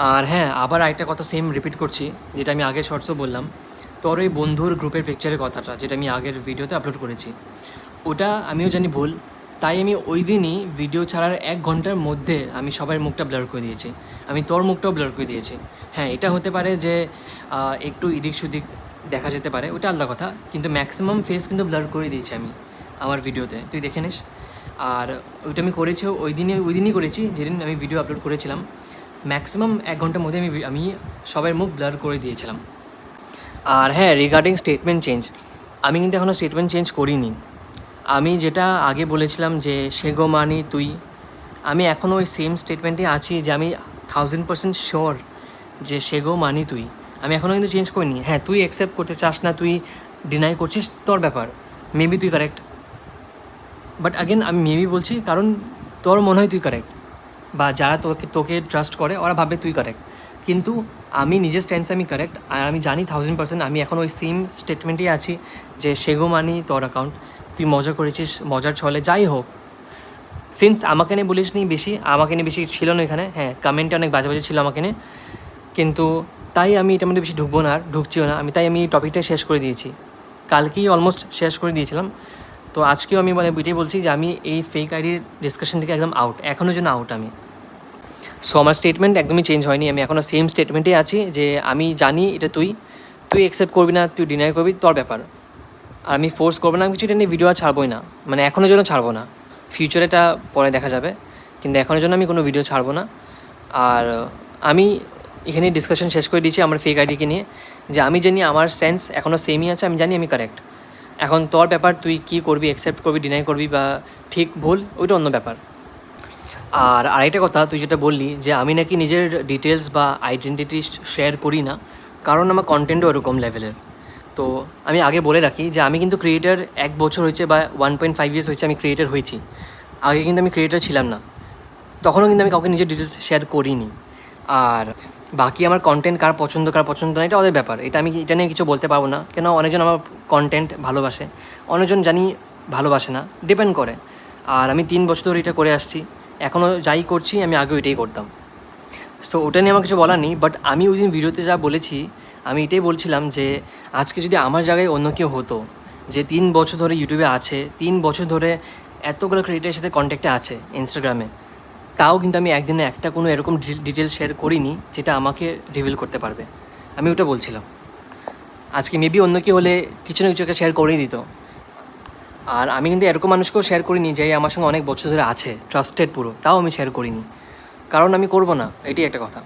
আর হ্যাঁ, আবার আরেকটা কথা সেম রিপিট করছি, যেটা আমি আগের শর্টসও বললাম। তোর ওই বন্ধুর গ্রুপের পিকচারের কথাটা, যেটা আমি আগের ভিডিওতে আপলোড করেছি, ওটা আমিও জানি ভুল। তাই আমি ওই দিনই ভিডিও ছাড়ার 1 ঘন্টার মধ্যে আমি সবার মুখটা ব্লার করে দিয়েছি। আমি তোর মুখটাও ব্লার করে দিয়েছি। হ্যাঁ, এটা হতে পারে যে একটু এদিক সেদিক দেখা যেতে পারে, ওটা আলাদা কথা, কিন্তু ম্যাক্সিমাম ফেস কিন্তু ব্লার করে দিয়েছি আমি আমার ভিডিওতে, তুই দেখে নিস। আর ওইটা আমি করেছি ওই দিনই করেছি যেদিন আমি ভিডিও আপলোড করেছিলাম। ম্যাক্সিমাম 1 ঘন্টার মধ্যে আমি সবার মুখ ব্লার করে দিয়েছিলাম। আর হ্যাঁ, রিগার্ডিং স্টেটমেন্ট চেঞ্জ, আমি কিন্তু এখনও স্টেটমেন্ট চেঞ্জ করিনি। আমি যেটা আগে বলেছিলাম যে সেগো মানি তুই, আমি এখনও ওই সেম স্টেটমেন্টে আছি যে আমি 1000% শিওর যে সেগো মানি তুই। আমি এখনও কিন্তু চেঞ্জ করিনি। হ্যাঁ, তুই অ্যাকসেপ্ট করতে চাস না, তুই ডিনাই করছিস, তোর ব্যাপার, মেবি তুই কারেক্ট। বাট আগেন আমি মেবি বলছি কারণ তোর মনে হয় তুই কারেক্ট, বা যারা তোকে ট্রাস্ট করে ওরা ভাবে তুই কারেক্ট, কিন্তু আমি নিজের স্ট্যান্ডসে আমি কারেক্ট। আর আমি জানি 1000% আমি এখন ওই সেম স্টেটমেন্টেই আছি যে সেগো মানি তোর অ্যাকাউন্ট, তুই মজা করেছিস, মজার ছলে যাই হোক। সিন্স আমাকে নিয়ে বলিস নি বেশি, আমাকে নিয়ে বেশি ছিল না এখানে। হ্যাঁ, কমেন্টে অনেক বাজে বাজে ছিল আমাকে নিয়ে, কিন্তু তাই আমি এটার মধ্যে বেশি ঢুকবো না, আর ঢুকছিও না আমি। তাই আমি এই টপিকটা শেষ করে দিয়েছি, কালকেই অলমোস্ট শেষ করে দিয়েছিলাম। তো আজকেও আমি মানে এটাই বলছি যে আমি এই ফেক আইডির ডিসকাশন থেকে একদম আউট, এখনও যেন আউট আমি। সো আমার স্টেটমেন্ট একদমই চেঞ্জ হয়নি, আমি এখনও সেম স্টেটমেন্টেই আছি যে আমি জানি এটা তুই অ্যাকসেপ্ট করবি না, তুই ডিনাই করবি, তোর ব্যাপার। আর আমি ফোর্স করবো না কিছু, এটা নিয়ে ভিডিও আর ছাড়বোই না, মানে এখনের জন্য ছাড়বো না। ফিউচারে এটা পরে দেখা যাবে, কিন্তু এখনের জন্য আমি কোনো ভিডিও ছাড়বো না। আর আমি এখানে ডিসকাশন শেষ করে দিয়েছি আমার ফেক আইডিকে নিয়ে, যে আমি জানি আমার সেন্স এখনও সেমই আছে, আমি জানি আমি কারেক্ট। এখন তোর ব্যাপার, তুই কী করবি, অ্যাকসেপ্ট করবি, ডিনাই করবি, বা ঠিক ভুল ওইটা অন্য ব্যাপার। আর আরেকটা কথা, তুই যেটা বললি যে আমি নাকি নিজের ডিটেলস বা আইডেন্টিটি শেয়ার করি না, কারণ আমার কন্টেন্টও এরকম লেভেলের। তো আমি আগে বলে রাখি যে আমি কিন্তু ক্রিয়েটার 1 বছর হয়েছে বা 1.5 ইয়ার্স হয়েছে আমি ক্রিয়েটার হয়েছি। আগে কিন্তু আমি ক্রিয়েটার ছিলাম না, তখনও কিন্তু আমি কাউকে নিজের ডিটেলস শেয়ার করিনি। আর বাকি আমার কন্টেন্ট কার পছন্দ না এটা ওদের ব্যাপার, এটা নিয়ে কিছু বলতে পারবো না, কেন অনেকজন আমার কন্টেন্ট ভালোবাসে, অনেকজন জানি ভালোবাসে না, ডিপেন্ড করে। আর আমি 3 বছর ধরে এটা করে আসছি, এখনও যাই করছি আমি আগেও এটাই করতাম। সো ওটা নিয়ে আমার কিছু বলার নেই। বাট আমি ওই দিন ভিডিওতে যা বলেছি, আমি এটাই বলছিলাম যে আজকে যদি আমার জায়গায় অন্য কেউ হতো, যে 3 বছর ধরে ইউটিউবে আছে, 3 বছর ধরে এতগুলো ক্রিয়েটারের সাথে কন্ট্যাক্টে আছে ইনস্টাগ্রামে, তাও কিন্তু আমি একদিনে একটা কোনো এরকম ডিটেল শেয়ার করিনি যেটা আমাকে রিভিল করতে পারবে। আমি ওটা বলছিলাম। আজকে মেবি অন্য কেউ হলে কিছু না কিছু একটা শেয়ার করেই দিত। আর আমি কিন্তু এরকম মানুষকেও শেয়ার করিনি যে আমার সঙ্গে অনেক বছর ধরে আছে, ট্রাস্টেড পুরো, তাও আমি শেয়ার করিনি, কারণ আমি করবো না, এটাই একটা কথা।